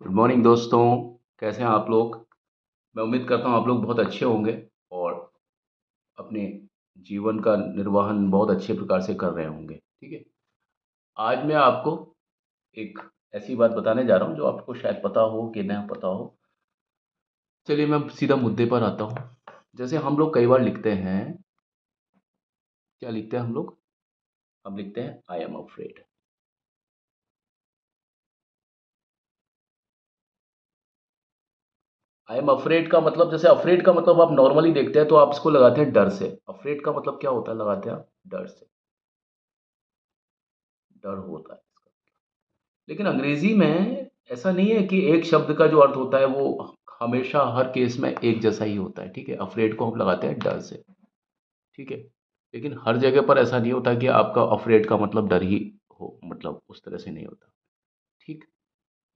Good morning दोस्तों। कैसे हैं आप लोग? मैं उम्मीद करता हूँ आप लोग बहुत अच्छे होंगे और अपने जीवन का निर्वहन बहुत अच्छे प्रकार से कर रहे होंगे। ठीक है। आज मैं आपको एक ऐसी बात बताने जा रहा हूँ जो आपको शायद पता हो कि ना पता हो। चलिए मैं सीधा मुद्दे पर आता हूँ। जैसे हम लोग कई बार लिखते हैं, क्या लिखते हैं हम लोग? हम लिखते हैं आई am afraid. I am afraid का मतलब, जैसे अफ्रेड का मतलब आप नॉर्मली देखते हैं तो आप इसको लगाते हैं डर से। अफ्रेड का मतलब क्या होता है? लगाते हैं आप डर से। डर होता है इसका। लेकिन अंग्रेजी में ऐसा नहीं है कि एक शब्द का जो अर्थ होता है वो हमेशा हर केस में एक जैसा ही होता है। ठीक है। अफ्रेड को हम लगाते हैं डर से। ठीक है। लेकिन हर जगह पर ऐसा नहीं होता कि आपका अफ्रेड का मतलब डर ही हो, मतलब उस तरह से नहीं होता। ठीक।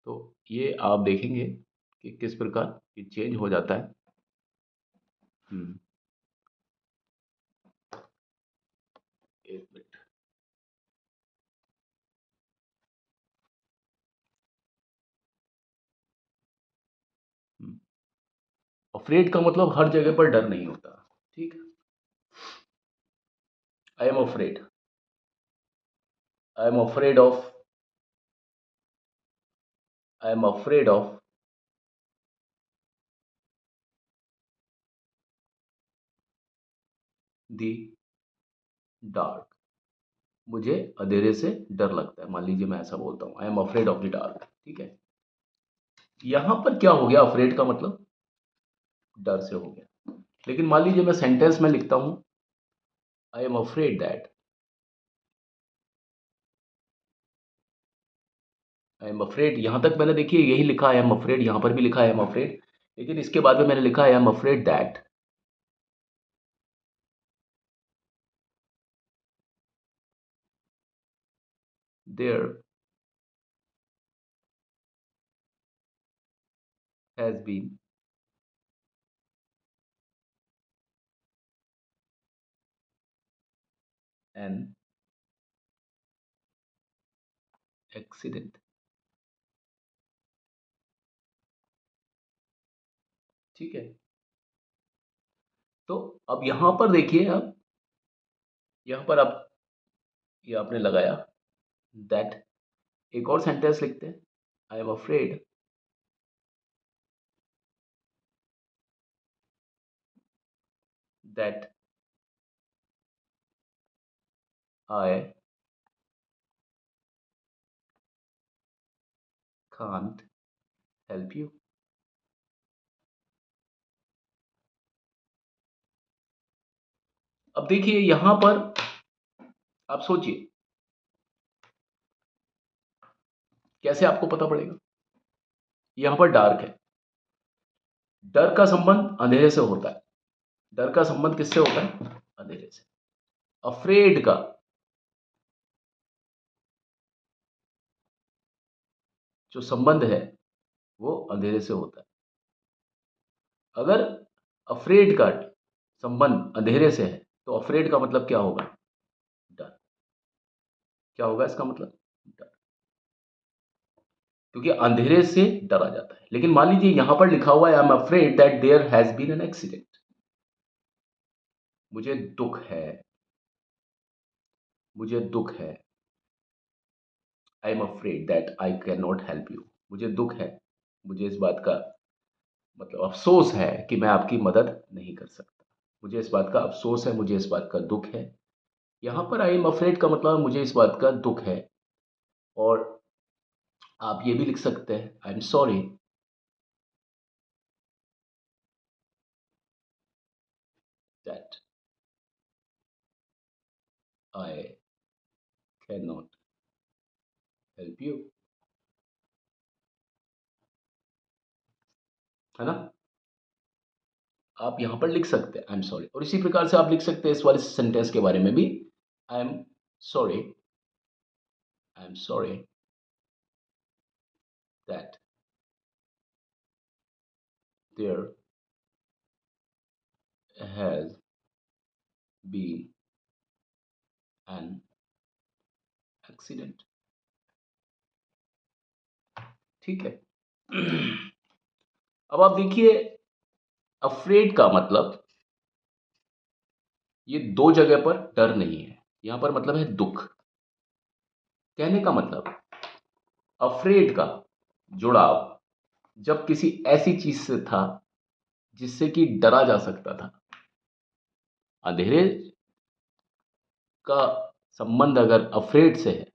तो ये आप देखेंगे कि किस प्रकार ये चेंज हो जाता है। हम्म। एक मिनट। अफ्रेड का मतलब हर जगह पर डर नहीं होता। ठीक। आई am afraid. I am afraid of. I am afraid of the Dark. मुझे अंधेरे से डर लगता है। मान लीजिए मैं ऐसा बोलता हूँ, I am afraid of the dark. ठीक है। यहां पर क्या हो गया? अफ्रेड का मतलब डर से हो गया। लेकिन मान लीजिए मैं सेंटेंस में लिखता हूं, आई am afraid that. I am afraid, यहां तक मैंने देखिए यही लिखा आई एम अफ्रेड, यहां पर भी लिखा आई एम अफ्रेड। लेकिन इसके बाद में मैंने लिखा I am afraid that there has been an accident. ठीक है। तो अब यहां पर देखिए, अब यहां पर आप ये आपने लगाया दैट। एक और सेंटेंस लिखते हैं, आई am afraid that I can't help you. अब देखिए यहां पर आप सोचिए कैसे आपको पता पड़ेगा। यहां पर डार्क है। डर का संबंध अंधेरे से होता है। डर का संबंध किससे होता है? अंधेरे से। अफ्रेड का जो संबंध है वो अंधेरे से होता है। अगर अफ्रेड का संबंध अंधेरे से है तो अफ्रेड का मतलब क्या होगा? डर। क्या होगा इसका मतलब? डर। क्योंकि अंधेरे से डरा जाता है। लेकिन मान लीजिए यहां पर लिखा हुआ है I am afraid that there has been an accident. मुझे दुख है। मुझे दुख है। I am afraid that I can not help you. मुझे दुख है। मुझे इस बात का मतलब अफ़सोस है कि मैं आपकी मदद नहीं कर सकता। मुझे इस बात का अफ़सोस है, मुझे इस बात का दुःख है। यहाँ पर आई एम अफ्रेड का मतलब मुझे इस बात का दुःख है। और आप ये भी लिख सकते हैं, आई am sorry that I can not help you. है ना? आप यहाँ पर लिख सकते हैं आई एम सॉरी, और इसी प्रकार से आप लिख सकते हैं इस वाले सेंटेंस के बारे में भी, I am sorry. I am sorry that there has been an accident. ठीक है। अब आप देखिए, अफ्रेड का मतलब ये दो जगह पर डर नहीं है, यहां पर मतलब है दुख। कहने का मतलब, अफ्रेड का जुड़ाव जब किसी ऐसी चीज से था जिससे कि डरा जा सकता था। अंधेरे का संबंध अगर अफ्रेड से है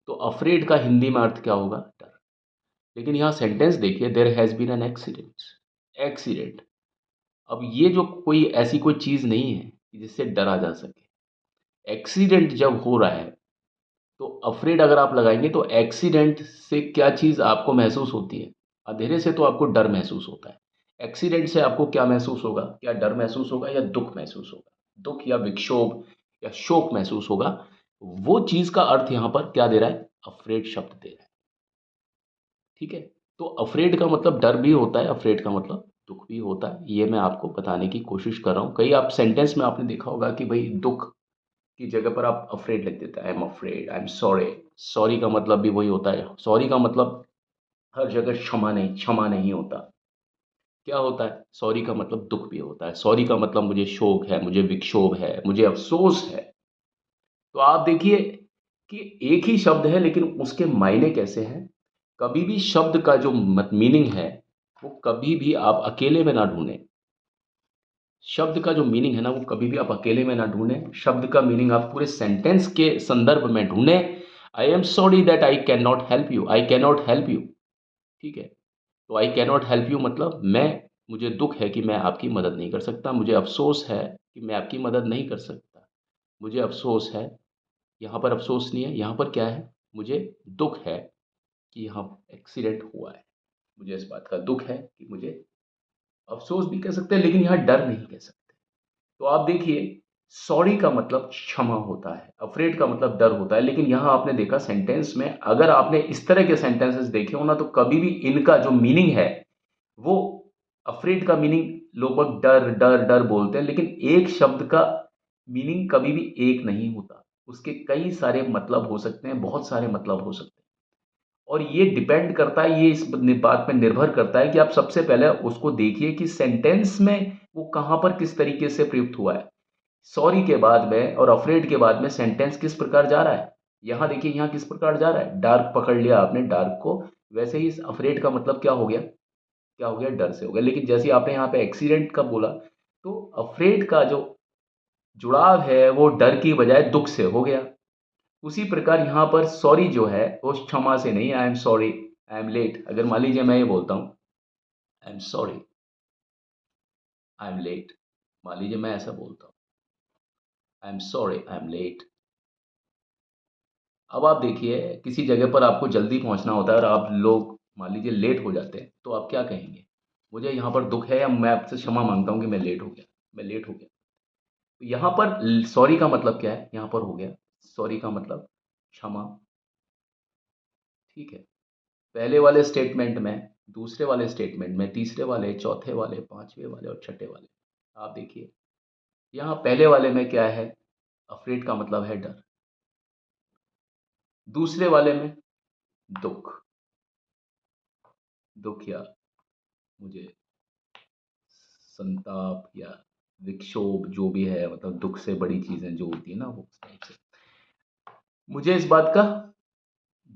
तो अफ्रेड का हिंदी में अर्थ क्या होगा? डर। लेकिन यहां सेंटेंस देखिए, there has been an accident. Accident. अब ये जो कोई ऐसी कोई चीज नहीं है कि जिससे डरा जा सके। एक्सीडेंट जब हो रहा है तो अफ्रेड अगर आप लगाएंगे तो एक्सीडेंट से क्या चीज आपको महसूस होती है? अंधेरे से तो आपको डर महसूस होता है। एक्सीडेंट से आपको क्या महसूस होगा? क्या डर महसूस होगा या दुख महसूस होगा? दुख या विक्षोभ या शोक महसूस होगा। वो चीज का अर्थ यहां पर क्या दे रहा है? अफ्रेड शब्द दे रहा है। ठीक है। तो अफ्रेड का मतलब डर भी होता है, अफ्रेड का मतलब दुख भी होता है। ये मैं आपको बताने की कोशिश कर रहा हूँ। कई आप सेंटेंस में आपने देखा होगा कि भाई दुख की जगह पर आप अफ्रेड लिख देते हैं। आई am afraid, I am sorry. Sorry का मतलब भी वही होता है। सॉरी का मतलब हर जगह क्षमा नहीं होता। क्या होता है? सॉरी का मतलब दुख भी होता है। सॉरी का मतलब मुझे शोक है, मुझे विक्षोभ है, मुझे अफसोस है। तो आप देखिए कि एक ही शब्द है लेकिन उसके मायने कैसे हैं। कभी भी शब्द का जो मीनिंग है वो कभी भी आप अकेले में ना ढूंढें। शब्द का जो मीनिंग है ना वो कभी भी आप अकेले में ना ढूंढें। शब्द का मीनिंग आप पूरे सेंटेंस के संदर्भ में ढूंढें। आई am sorry that I can not help you. I can not help you. ठीक है। तो आई कैन नॉट हेल्प यू मतलब मैं, मुझे दुख है कि मैं आपकी मदद नहीं कर सकता। मुझे अफसोस है कि मैं आपकी मदद नहीं कर सकता। मुझे अफसोस है। यहाँ पर अफसोस नहीं है, यहाँ पर क्या है? मुझे दुख है कि यहाँ एक्सीडेंट हुआ है। मुझे इस बात का दुख है कि मुझे, अफसोस भी कह सकते हैं लेकिन यहाँ डर नहीं कह सकते। तो आप देखिए, सॉरी का मतलब क्षमा होता है, अफ्रेड का मतलब डर होता है। लेकिन यहाँ आपने देखा सेंटेंस में, अगर आपने इस तरह के सेंटेंसेस देखे हो ना तो कभी भी इनका जो मीनिंग है वो, अफ्रेड का मीनिंग लोग डर डर डर बोलते हैं लेकिन एक शब्द का मीनिंग कभी भी एक नहीं होता। उसके कई सारे मतलब हो सकते हैं, बहुत सारे मतलब हो सकते हैं। और ये डिपेंड करता है, ये इस बात पे निर्भर करता है कि आप सबसे पहले उसको देखिए कि सेंटेंस में वो कहाँ पर किस तरीके से प्रयुक्त हुआ है। सॉरी के बाद में और अफ्रेड के बाद में सेंटेंस किस प्रकार जा रहा है। यहाँ देखिए, यहाँ किस प्रकार जा रहा है। डार्क पकड़ लिया आपने, डार्क को। वैसे ही इस अफ्रेड का मतलब क्या हो गया? क्या हो गया? डर से हो गया। लेकिन जैसे आपने यहाँ पे एक्सीडेंट का बोला तो अफ्रेड का जो जुड़ाव है वो डर की बजाय दुख से हो गया। उसी प्रकार यहाँ पर सॉरी जो है वो क्षमा से नहीं, I am sorry, I am late. अगर मान लीजिए मैं ये बोलता हूँ, I am sorry, I am late. मान लीजिए मैं ऐसा बोलता हूँ, I am sorry, I am late. अब आप देखिए, किसी जगह पर आपको जल्दी पहुँचना होता है और आप लोग मान लीजिए लेट हो जाते हैं, तो आप क्या कहेंगे? मुझे यहाँ पर दुःख है या मैं आपसे क्षमा माँगता हूँ कि मैं लेट हो गया, मैं लेट हो गया। तो यहाँ पर सॉरी का मतलब क्या है? यहाँ पर हो गया, सॉरी का मतलब क्षमा। ठीक है। पहले वाले स्टेटमेंट में, दूसरे वाले स्टेटमेंट में, तीसरे वाले, चौथे वाले, पाँचवें वाले और छठे वाले, आप देखिए यहाँ पहले वाले में क्या है? अफ्रेड का मतलब है डर। दूसरे वाले में दुःख। दुःख या मुझे संताप या विक्षोभ जो भी है, मतलब दुःख से बड़ी चीज़ें जो होती है ना वो उस टाइप से। मुझे इस बात का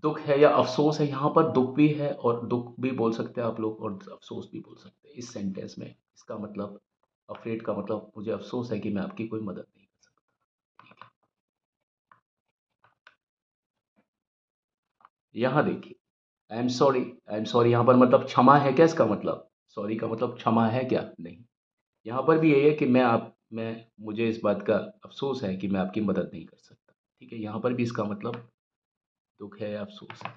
दुःख है या अफ़सोस है। यहाँ पर दुःख भी है और दुःख भी बोल सकते हैं आप लोग और अफ़सोस भी बोल सकते हैं इस सेंटेंस में। इसका मतलब, अफ़्रेड का मतलब मुझे अफ़सोस है कि मैं आपकी कोई मदद नहीं कर सकता। ठीक है। यहाँ देखिए, आई एम सॉरी यहाँ पर मतलब क्षमा है क्या? इसका मतलब सॉरी का मतलब क्षमा है क्या? नहीं। यहाँ पर भी यही है कि मैं, मुझे इस बात का अफ़सोस है कि मैं आपकी मदद नहीं कर सकता। ठीक है। यहाँ पर भी इसका मतलब दुःख है या अफ़सोस है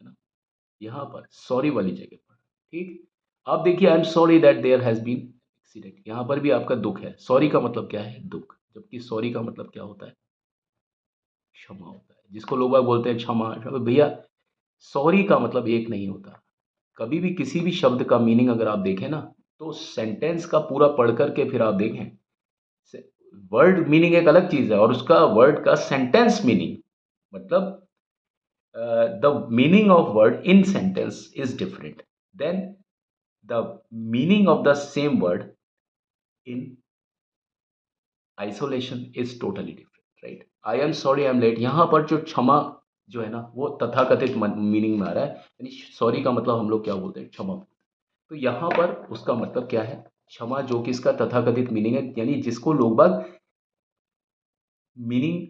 ना? यहाँ पर सॉरी वाली जगह पर। ठीक। अब देखिए, I am sorry that there has been accident. यहाँ पर भी आपका दुःख है। सॉरी का मतलब क्या है? दुःख। जबकि सॉरी का मतलब क्या होता है? क्षमा होता है। जिसको लोग बाग बोलते हैं क्षमा, क्षमा भैया, सॉरी का मतलब एक नहीं होता। कभी भी किसी भी शब्द का मीनिंग अगर आप देखें ना तो सेंटेंस का पूरा पढ़ कर के फिर आप देखें। वर्ड मीनिंग एक अलग चीज़ है और उसका वर्ड का सेंटेंस मीनिंग, मतलब the meaning of word in sentence is different, then the meaning of the same word in isolation is totally different, right? I am sorry, I am late, यहाँ पर जो क्षमा जो है ना वो तथाकथित मीनिंग में आ रहा है, यानी सॉरी का मतलब हम लोग क्या बोलते हैं, क्षमा। तो यहाँ पर उसका मतलब क्या है, क्षमा, जो कि इसका तथाकथित मीनिंग है, यानी जिसको लोग बाग मीनिंग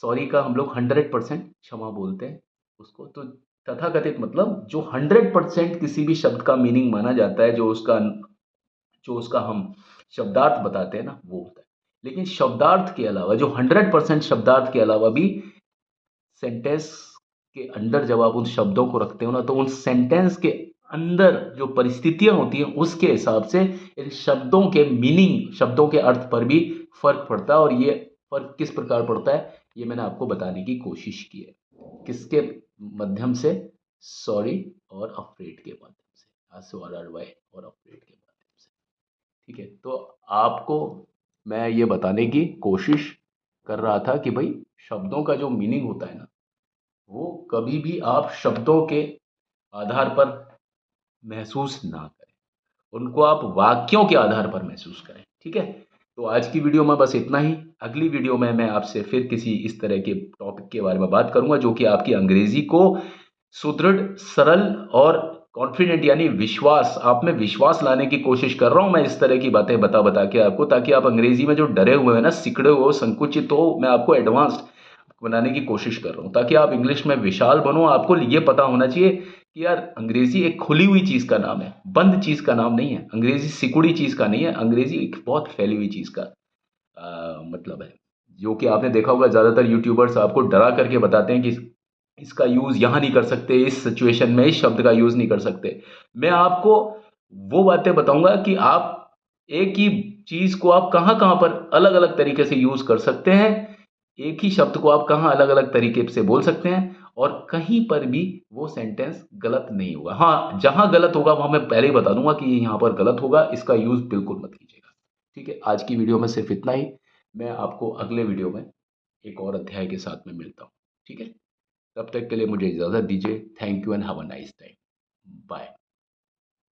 सॉरी का हम लोग 100% क्षमा बोलते हैं उसको। तो तथाकथित मतलब जो 100% किसी भी शब्द का मीनिंग माना जाता है, जो उसका हम शब्दार्थ बताते हैं ना, वो होता है। लेकिन शब्दार्थ के अलावा जो 100% शब्दार्थ के अलावा भी सेंटेंस के अंदर जब आप उन शब्दों को रखते हो ना, तो उन सेंटेंस के अंदर जो परिस्थितियां होती हैं उसके हिसाब से इन शब्दों के मीनिंग, शब्दों के अर्थ पर भी फर्क पड़ता है। और ये फर्क किस प्रकार पड़ता है, ये मैंने आपको बताने की कोशिश की है। किसके माध्यम से, सॉरी और अफ्रेड के माध्यम से, SORRY और अफ्रेड के माध्यम से। ठीक है, तो आपको मैं ये बताने की कोशिश कर रहा था कि भाई शब्दों का जो मीनिंग होता है ना, वो कभी भी आप शब्दों के आधार पर महसूस ना करें, उनको आप वाक्यों के आधार पर महसूस करें। ठीक है, तो आज की वीडियो में बस इतना ही। अगली वीडियो में मैं आपसे फिर किसी इस तरह के टॉपिक के बारे में बात करूंगा, जो कि आपकी अंग्रेजी को सुदृढ़, सरल और कॉन्फिडेंट, यानी विश्वास, आप में विश्वास लाने की कोशिश कर रहा हूं मैं इस तरह की बातें बता बता के आपको, ताकि आप अंग्रेजी में जो डरे हुए हैं ना, सिकड़े हुए हो, संकुचित हो, मैं आपको एडवांस्ड बनाने की कोशिश कर रहा हूं, ताकि आप इंग्लिश में विशाल बनो। आपको ये पता होना चाहिए कि यार अंग्रेजी एक खुली हुई चीज का नाम है, बंद चीज का नाम नहीं है। अंग्रेजी सिकुड़ी चीज का नहीं है, अंग्रेजी एक बहुत फैली हुई चीज का मतलब है। जो कि आपने देखा होगा, ज्यादातर यूट्यूबर्स आपको डरा करके बताते हैं कि इसका यूज यहां नहीं कर सकते, इस सिचुएशन में इस शब्द का यूज नहीं कर सकते। मैं आपको वो बातें बताऊंगा कि आप एक ही चीज को आप कहां कहां पर अलग अलग तरीके से यूज कर सकते हैं, एक ही शब्द को आप कहाँ अलग-अलग तरीके से बोल सकते हैं, और कहीं पर भी वो सेंटेंस गलत नहीं होगा। हाँ, जहाँ गलत होगा वहाँ मैं पहले ही बता दूँगा कि ये यहाँ पर गलत होगा, इसका यूज़ बिल्कुल मत कीजिएगा। ठीक है? आज की वीडियो में सिर्फ़ इतना ही। मैं आपको अगले वीडियो में एक और अध्याय के साथ में मिलता हूँ। ठीक है? तब तक के लिए मुझे इजाज़त दीजिए। Thank you and have a nice time. Bye.